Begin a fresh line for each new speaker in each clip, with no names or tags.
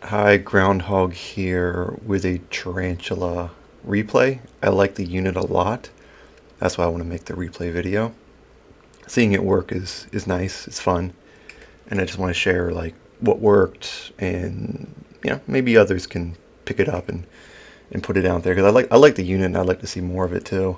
Hi, Groundhog here with a Tarantula replay. I like the unit a lot. That's why I want to make the replay video. Seeing it work is nice. It's fun, and I just want to share like what worked, and maybe others can pick it up and put it out there because I like the unit and I'd like to see more of it too.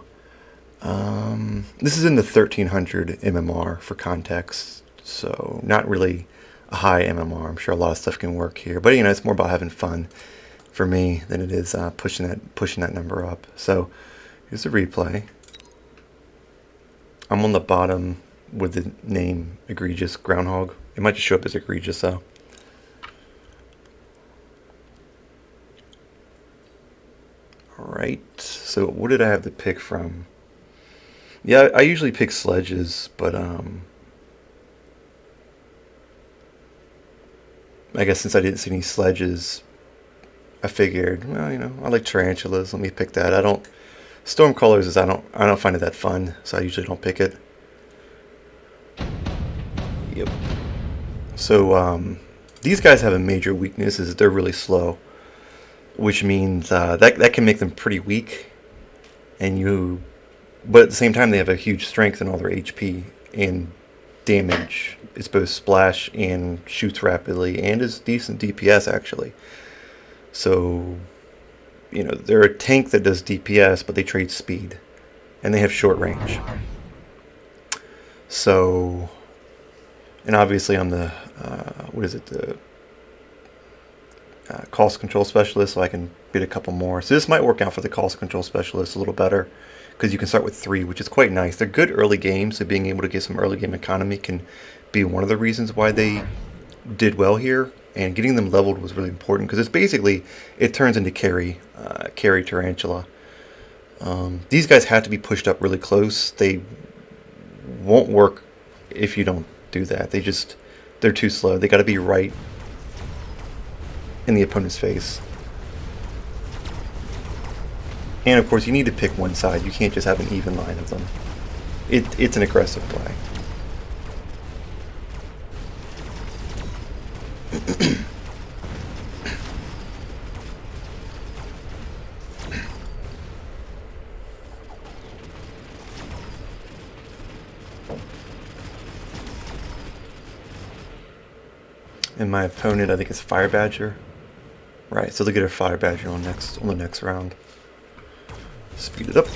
This is in the 1300 MMR for context, so not really a high MMR. I'm sure a lot of stuff can work here, but it's more about having fun for me than it is pushing that number up. So here's the replay. I'm on the bottom with the name Egregious Groundhog. It might just show up as Egregious though. Alright, so what did I have to pick from? Yeah, I usually pick sledges, but I guess since I didn't see any sledges, I figured, well, I like tarantulas. Let me pick that. I don't Stormcrawlers is I don't find it that fun, so I usually don't pick it. Yep. So these guys have a major weakness is they're really slow, which means that can make them pretty weak, but at the same time they have a huge strength in all their HP and damage. It's both splash and shoots rapidly and is decent DPS actually. So they're a tank that does DPS, but they trade speed, and they have short range. So, and obviously I'm the the cost control specialist, so I can beat a couple more. So this might work out for the cost control specialist a little better, because you can start with 3, which is quite nice. They're good early game, so being able to get some early game economy can be one of the reasons why they did well here. And getting them leveled was really important, because it's basically, it turns into carry Tarantula. These guys have to be pushed up really close. They won't work if you don't do that. They're too slow. They got to be right in the opponent's face. And of course, you need to pick one side. You can't just have an even line of them. It's an aggressive play. And my opponent, I think, is Fire Badger. Right, so they'll get a Fire Badger on the next round. Speed it up.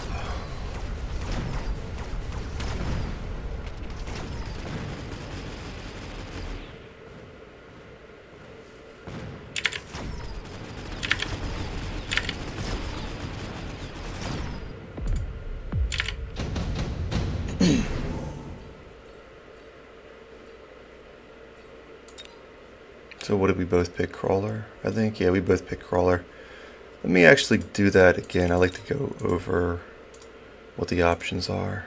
So what did we both pick? Crawler, I think? Yeah, we both picked Crawler. Let me actually do that again. I like to go over what the options are.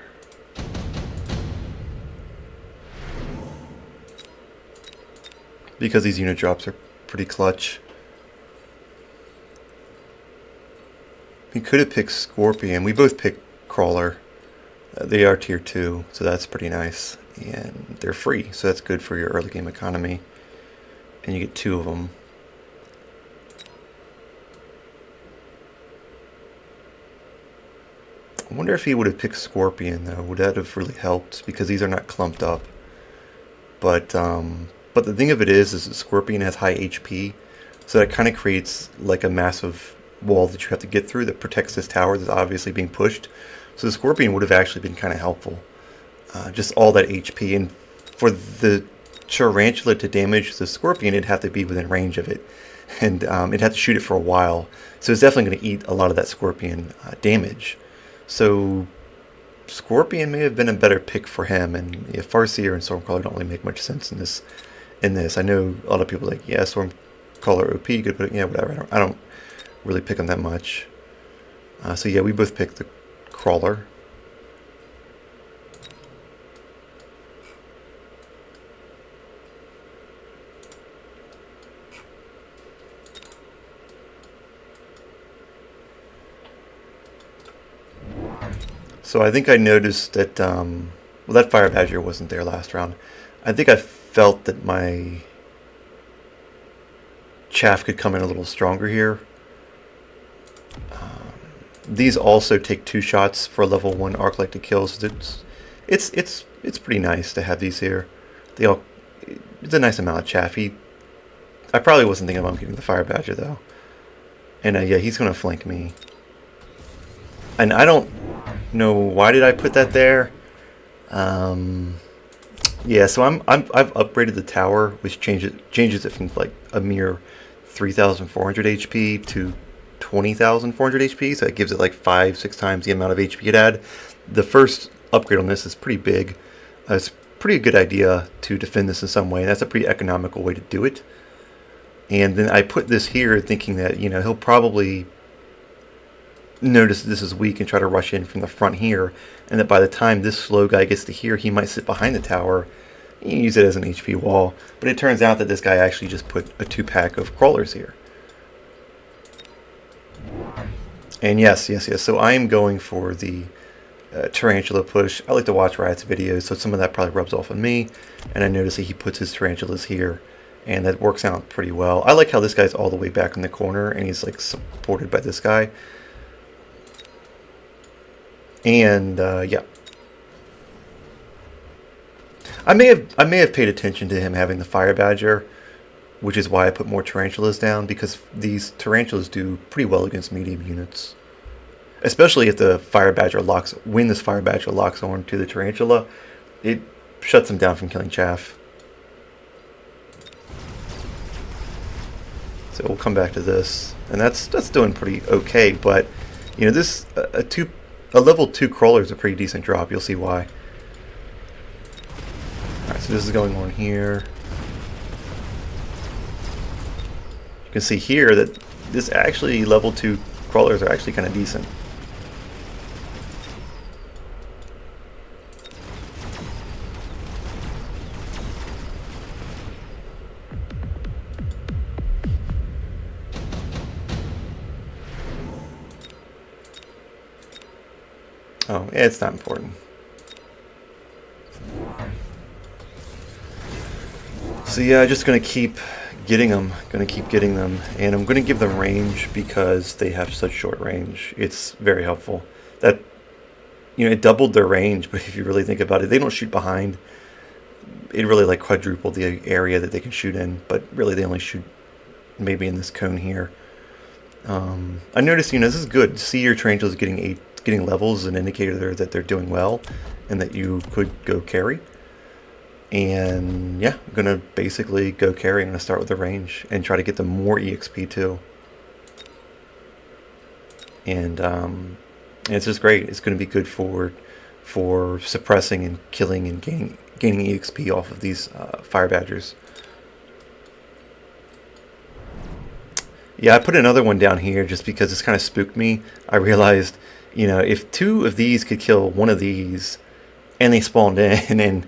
Because these unit drops are pretty clutch. We could have picked Scorpion. We both picked Crawler. They are tier 2, so that's pretty nice. And they're free, so that's good for your early game economy. And you get 2 of them. I wonder if he would have picked Scorpion though. Would that have really helped? Because these are not clumped up. But the thing of it is that Scorpion has high HP, so that kind of creates like a massive wall that you have to get through that protects this tower that's obviously being pushed. So the Scorpion would have actually been kind of helpful. Just all that HP, and for the Tarantula to damage the Scorpion, it'd have to be within range of it, and it'd have to shoot it for a while. So it's definitely going to eat a lot of that Scorpion damage. So Scorpion may have been a better pick for him, and Farseer and Stormcaller don't really make much sense in this. I know a lot of people are like, yeah, Stormcaller OP, good, but yeah, whatever. I don't really pick him that much. So yeah, we both picked the Crawler. So I think I noticed that, well, that Fire Badger wasn't there last round. I think I felt that my chaff could come in a little stronger here. These also take 2 shots for a level 1 arc light to kill, so it's pretty nice to have these here. It's a nice amount of chaff. I probably wasn't thinking about getting the fire badger though. And yeah, he's gonna flank me. And I don't know why did I put that there. Yeah, so I've upgraded the tower, which changes it from like a mere 3,400 HP to 20,400 HP, so it gives it like 5-6 times the amount of HP it had. The first upgrade on this is pretty big. It's a pretty good idea to defend this in some way, and that's a pretty economical way to do it. And then I put this here thinking that, you know, he'll probably notice this is weak and try to rush in from the front here, and that by the time this slow guy gets to here, he might sit behind the tower and use it as an HP wall. But it turns out that this guy actually just put a 2-pack of crawlers here. And yes, so I am going for the tarantula push. I like to watch Riot's videos, so some of that probably rubs off on me, and I notice that he puts his tarantulas here, and that works out pretty well. I like how this guy's all the way back in the corner, and he's like supported by this guy. And yeah, I may have paid attention to him having the fire badger, which is why I put more tarantulas down, because these tarantulas do pretty well against medium units, especially if the fire badger locks. When this fire badger locks on to the tarantula, it shuts him down from killing chaff. So we'll come back to this, and that's doing pretty okay. But you know, this a level 2 crawler is a pretty decent drop. You'll see why. Alright, so this is going on here. You can see here that this actually level 2 crawlers are actually kind of decent. Oh, yeah, it's not important. So yeah, I'm just gonna keep getting them. And I'm gonna give them range because they have such short range. It's very helpful. That, you know, it doubled their range, but if you really think about it, they don't shoot behind. It really like quadrupled the area that they can shoot in, but really they only shoot maybe in this cone here. I noticed, you know, this is good. See your tarantulas getting levels is an indicator that they're doing well and that you could go carry. And yeah, I'm gonna basically go carry. I'm gonna start with the range and try to get them more EXP too. And it's just great. It's gonna be good for suppressing and killing and gaining EXP off of these fire badgers. Yeah, I put another one down here just because this kind of spooked me. I realized, you know, if 2 of these could kill one of these and they spawned in, and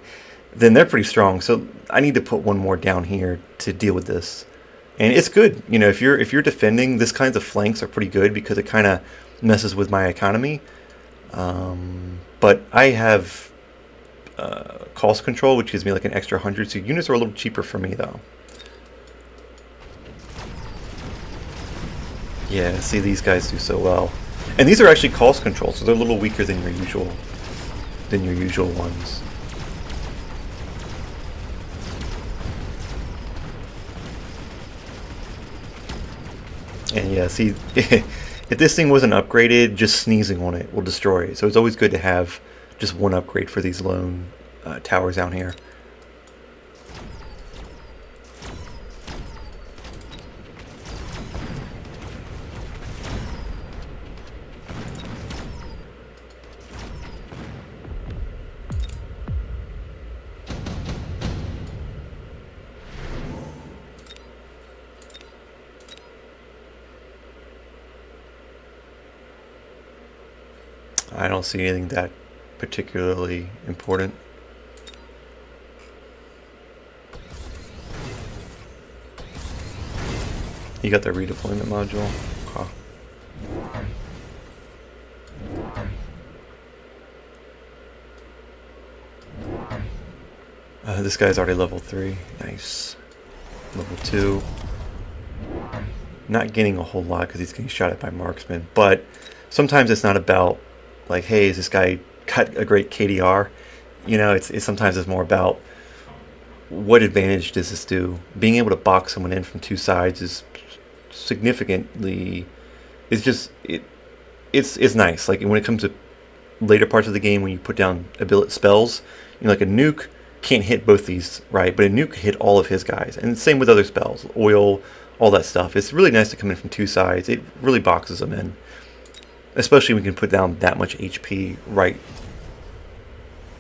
then they're pretty strong. So I need to put one more down here to deal with this. And it's good, you know, if you're defending, this kinds of flanks are pretty good because it kind of messes with my economy. But I have cost control, which gives me like an extra 100. So units are a little cheaper for me though. Yeah, see, these guys do so well. And these are actually cost control, so they're a little weaker than your usual ones. And yeah, see, if this thing wasn't upgraded, just sneezing on it will destroy it. So it's always good to have just one upgrade for these lone towers down here. I don't see anything that particularly important. You got the redeployment module. Okay. This guy's already level 3. Nice. Level 2. not gaining a whole lot because he's getting shot at by marksmen. But sometimes it's not about like, hey, is this guy got a great KDR? You know, it's sometimes it's more about what advantage does this do? Being able to box someone in from two sides is significantly. It's just it's nice. Like when it comes to later parts of the game, when you put down ability spells, you know, like a nuke can't hit both these, right? But a nuke can hit all of his guys, and same with other spells, oil, all that stuff. It's really nice to come in from two sides. It really boxes them in, especially when we can put down that much HP right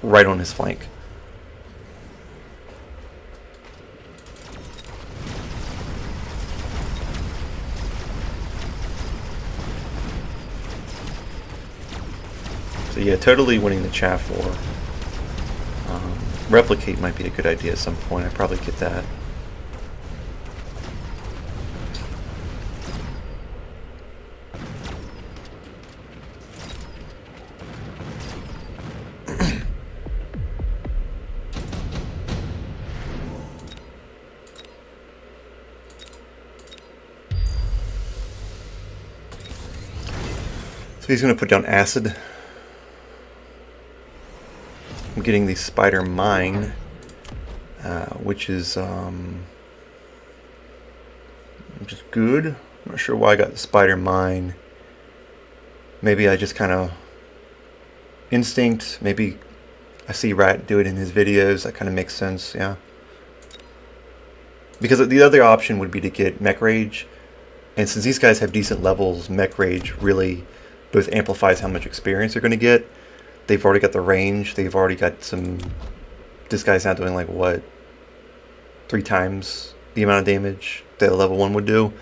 on his flank. So yeah, totally winning the chaff war. Replicate might be a good idea at some point. I probably get that. So he's going to put down acid. I'm getting the spider mine, which is good. I'm not sure why I got the spider mine. Maybe I just kind of instinct. Maybe I see Rat do it in his videos. That kind of makes sense, yeah. Because the other option would be to get Mech Rage, and since these guys have decent levels, Mech Rage really both amplifies how much experience they're going to get. They've already got the range. They've already got some. This guy's now doing like what? 3 times the amount of damage that a level 1 would do.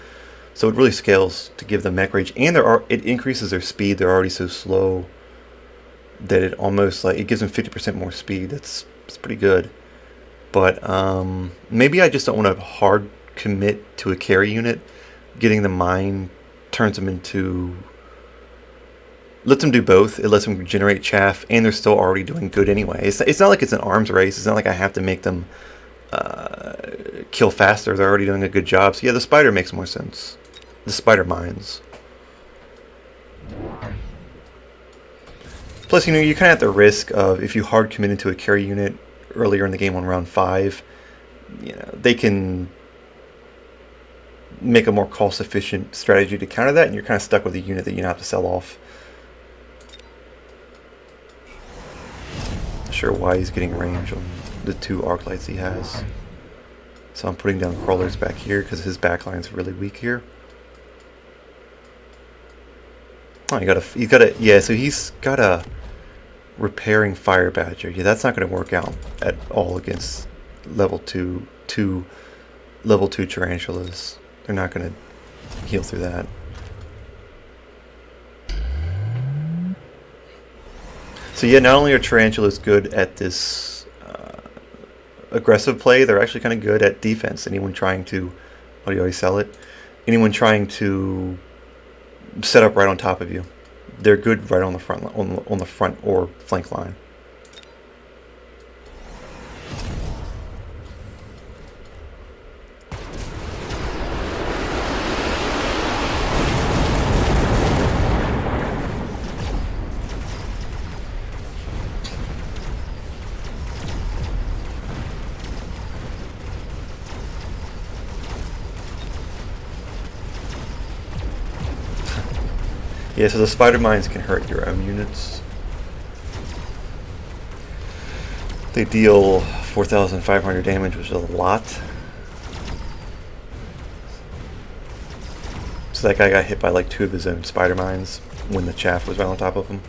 So it really scales to give them Mech Rage, and it increases their speed. They're already so slow that it almost like it gives them 50% more speed. It's pretty good. But maybe I just don't want to hard commit to a carry unit. Getting the mine turns them into. Lets them do both. It lets them generate chaff, and they're still already doing good anyway. It's not like it's an arms race. It's not like I have to make them kill faster. They're already doing a good job. So yeah, the spider makes more sense. The spider mines. Plus, you know, you kind of have the risk of if you hard commit into a carry unit earlier in the game on round 5, you know, they can make a more cost-efficient strategy to counter that, and you're kind of stuck with a unit that you have to sell off. Sure why he's getting range on the 2 arc lights he has. So I'm putting down crawlers back here because his backline's really weak here. Oh, yeah, so he's got a repairing fire badger. Yeah, that's not going to work out at all against level 2 tarantulas. They're not going to heal through that. So yeah, not only are tarantulas good at this aggressive play, they're actually kind of good at defense. Anyone trying to, how do you always sell it? Anyone trying to set up right on top of you, they're good right on the front, on the front or flank line. Yeah, so the spider mines can hurt your own units. They deal 4,500 damage, which is a lot. So that guy got hit by like 2 of his own spider mines when the chaff was right on top of him.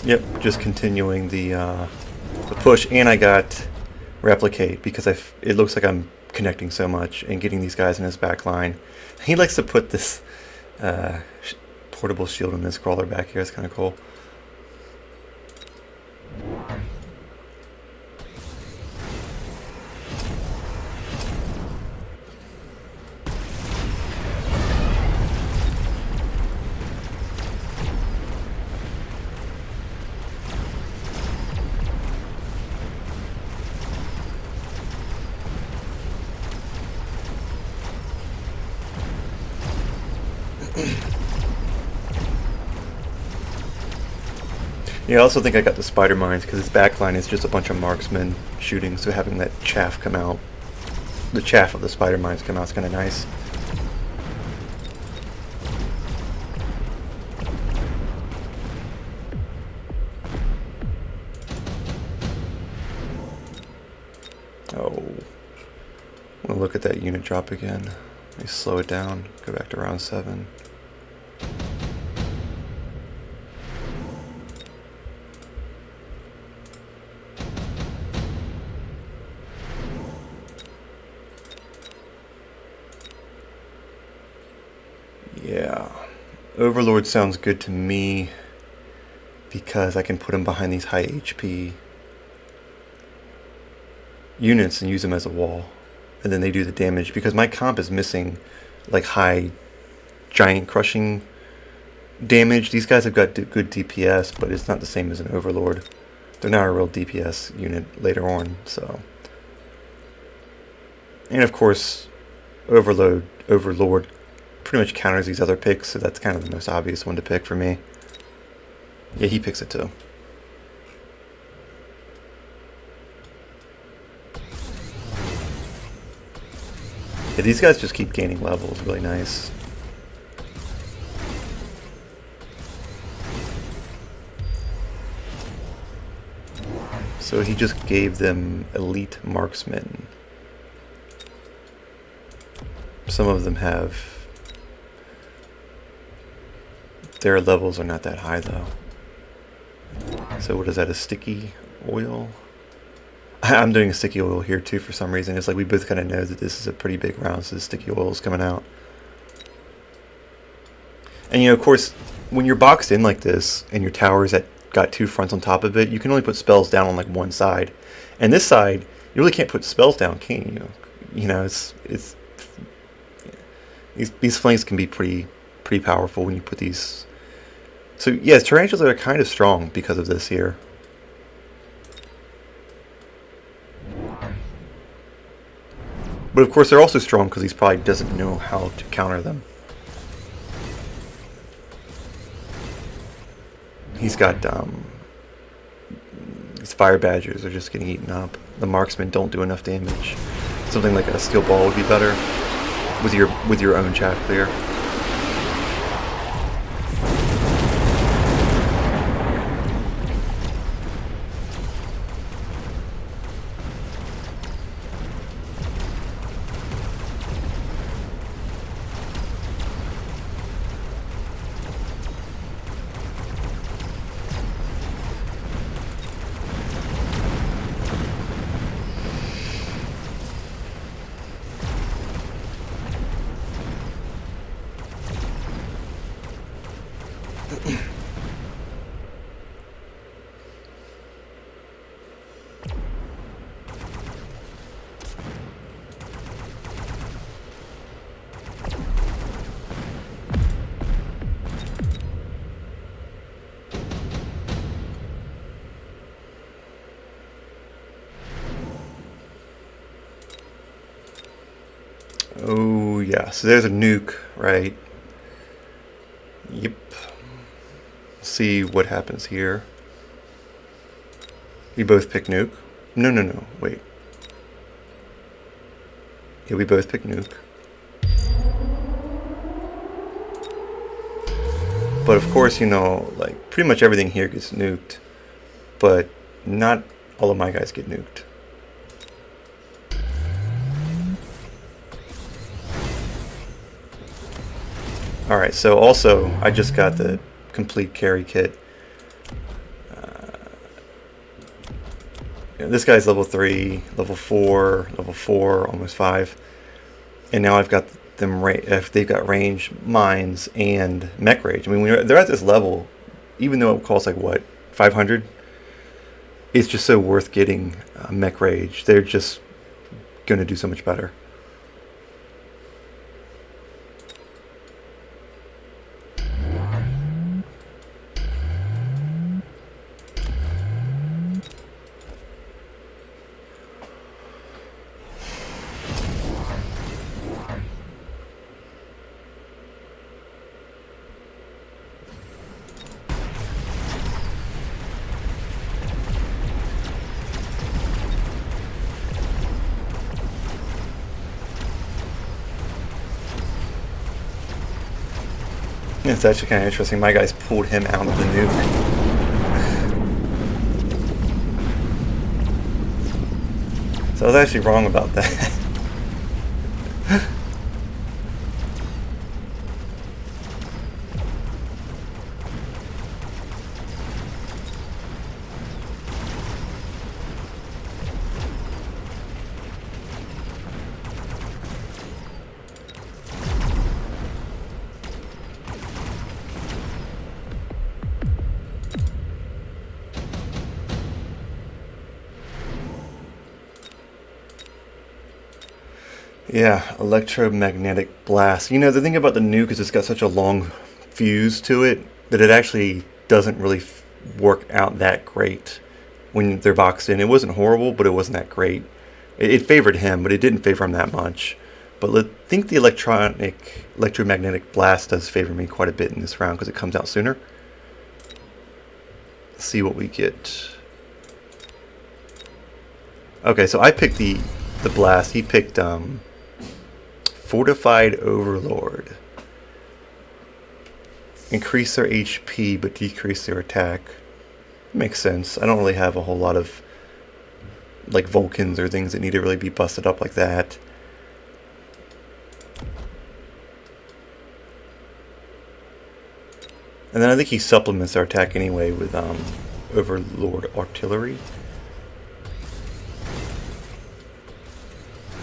Yep, just continuing the the push, and I got replicate because it looks like I'm connecting so much and getting these guys in his back line. He likes to put this portable shield in this crawler back here. It's kind of cool. Yeah, I also think I got the spider mines because his backline is just a bunch of marksmen shooting, so having that chaff come out, the chaff of the spider mines come out is kind of nice. Oh, we'll look at that unit drop again. Let me slow it down, go back to round 7. Yeah, Overlord sounds good to me because I can put him behind these high HP units and use them as a wall, and then they do the damage because my comp is missing like high giant crushing damage. These guys have got good DPS, but it's not the same as an Overlord. They're not a real DPS unit later on, so. And of course, Overlord pretty much counters these other picks, so that's kind of the most obvious one to pick for me. Yeah, he picks it too. Yeah, these guys just keep gaining levels, really nice. So he just gave them elite marksmen. Some of them have... Their levels are not that high though. So what is that, a sticky oil? I'm doing a sticky oil here too for some reason. It's like we both kind of know that this is a pretty big round, so the sticky oil is coming out. And you know, of course, when you're boxed in like this and your tower's got 2 fronts on top of it, you can only put spells down on like one side. And this side, you really can't put spells down, can you? You know, these flanks can be pretty powerful when you put these. So yes, Tarantulas are kind of strong because of this here. But of course they're also strong because he probably doesn't know how to counter them. He's got these fire badgers are just getting eaten up. The marksmen don't do enough damage. Something like a steel ball would be better with your own chaff clear. Oh yeah, so there's a nuke, right? Yep. See what happens here. We both pick nuke. No, wait. Yeah, we both pick nuke. But of course, you know, like pretty much everything here gets nuked, but not all of my guys get nuked. Alright, so also, I just got the complete carry kit. This guy's level 3, level 4, level 4, almost 5. And now I've got them, if they've got range, mines, and mech rage. I mean, when they're at this level, even though it costs like, what, 500? It's just so worth getting mech rage. They're just going to do so much better. It's actually kind of interesting. My guys pulled him out of the nuke. So I was actually wrong about that. Yeah, electromagnetic blast. You know, the thing about the nuke is it's got such a long fuse to it that it actually doesn't really work out that great when they're boxed in. It wasn't horrible, but it wasn't that great. It favored him, but it didn't favor him that much. But I think the electromagnetic blast does favor me quite a bit in this round because it comes out sooner. Let's see what we get. Okay, so I picked the blast. He picked Fortified Overlord. Increase their HP but decrease their attack. Makes sense. I don't really have a whole lot of like Vulcans or things that need to really be busted up like that. And then I think he supplements our attack anyway with Overlord Artillery.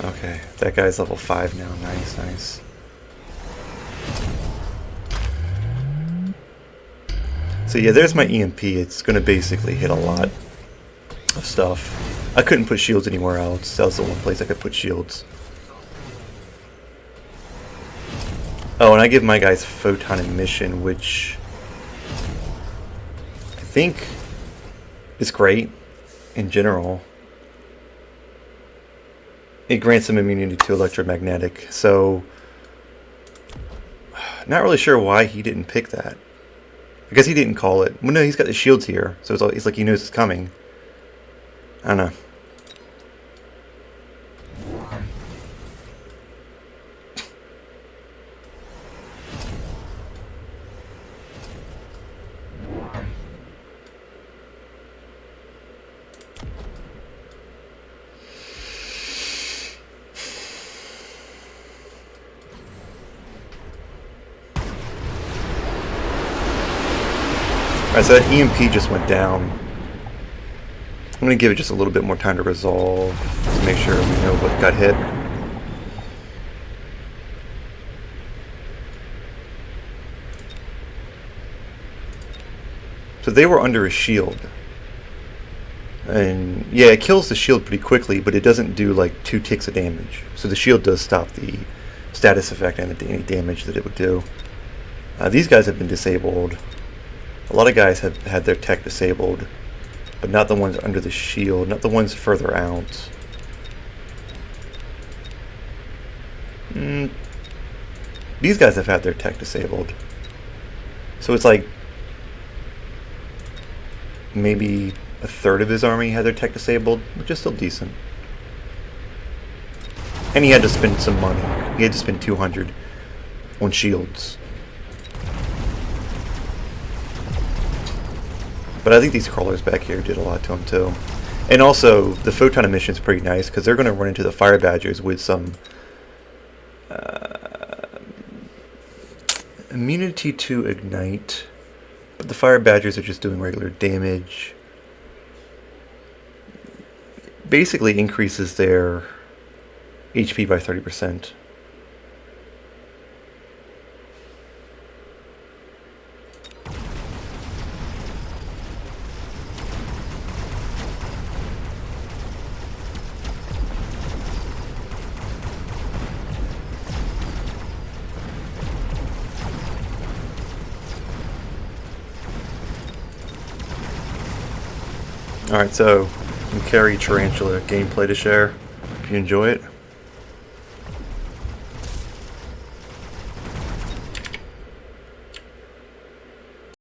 Okay, that guy's level 5 now. Nice, nice. So yeah, there's my EMP. It's going to basically hit a lot of stuff. I couldn't put shields anywhere else. That was the one place I could put shields. Oh, and I give my guys Photon Emission, which I think is great in general. It grants them immunity to electromagnetic, so not really sure why he didn't pick that. I guess he didn't call it. Well, no, he's got the shields here, so it's like he knows it's coming. I don't know. Alright, so that EMP just went down. I'm going to give it just a little bit more time to resolve to make sure we know what got hit. So they were under a shield. And yeah, it kills the shield pretty quickly, but it doesn't do like 2 ticks of damage. So the shield does stop the status effect and any damage that it would do. These guys have been disabled. A lot of guys have had their tech disabled, but not the ones under the shield, not the ones further out. These guys have had their tech disabled. So it's like maybe a third of his army had their tech disabled, which is still decent. And he had to spend some money. He had to spend 200 on shields. But I think these crawlers back here did a lot to him too. And also, the Photon Emission is pretty nice because they're going to run into the Fire Badgers with some immunity to ignite. But the Fire Badgers are just doing regular damage. basically increases their HP by 30%. Alright, so some carry Tarantula gameplay to share. If you enjoy it,